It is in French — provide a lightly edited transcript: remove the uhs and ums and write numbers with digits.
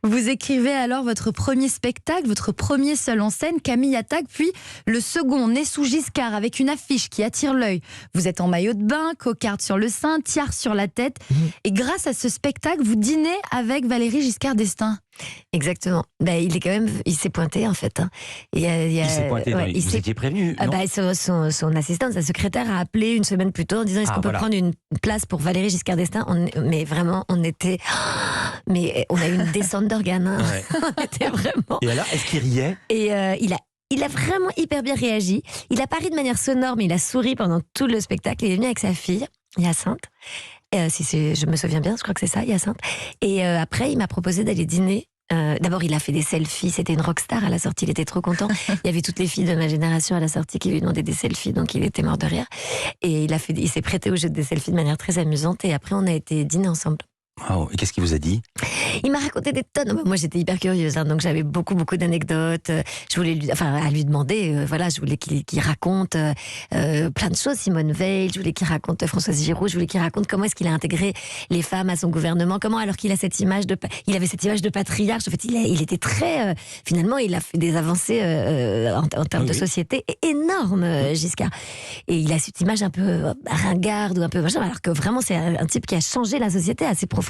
Vous écrivez alors votre premier spectacle, votre premier seul en scène, Camille attaque, puis le second, Né sous Giscard, avec une affiche qui attire l'œil. Vous êtes en maillot de bain, cocarde sur le sein, tiare sur la tête. Et grâce à ce spectacle, vous dînez avec Valéry Giscard d'Estaing. Exactement. Il s'est pointé en fait. Hein. Il s'est pointé. Vous étiez prévenu, non? Son assistante, sa secrétaire a appelé une semaine plus tôt en disant est-ce qu'on peut prendre une place pour Valéry Giscard d'Estaing. Mais vraiment, on était... Mais on a eu une descente d'organes. Hein. Ouais. On était vraiment... Et alors, est-ce qu'il riait? Et il a vraiment hyper bien réagi. Il a pas ri de manière sonore, mais il a souri pendant tout le spectacle. Il est venu avec sa fille, Hyacinthe. Je me souviens bien, je crois que c'est ça, Hyacinthe. Et après, il m'a proposé d'aller dîner. D'abord, il a fait des selfies. C'était une rockstar à la sortie. Il était trop content. Il y avait toutes les filles de ma génération à la sortie qui lui demandaient des selfies, donc il était mort de rire. Et il s'est prêté au jeu des selfies de manière très amusante. Et après, on a été dîner ensemble. Wow. Et qu'est-ce qu'il vous a dit? Il m'a raconté des tonnes. Moi, j'étais hyper curieuse, hein, donc j'avais beaucoup d'anecdotes. Je voulais à lui demander. Je voulais qu'il raconte plein de choses. Simone Veil. Je voulais qu'il raconte Françoise Giroud. Je voulais qu'il raconte comment est-ce qu'il a intégré les femmes à son gouvernement. Comment, alors qu'il a cette image il avait cette image de patriarche. En fait, il était très. Finalement, il a fait des avancées en termes de société énormes, Giscard. Et il a cette image un peu ringarde ou un peu machin, alors que vraiment, c'est un type qui a changé la société assez profondément.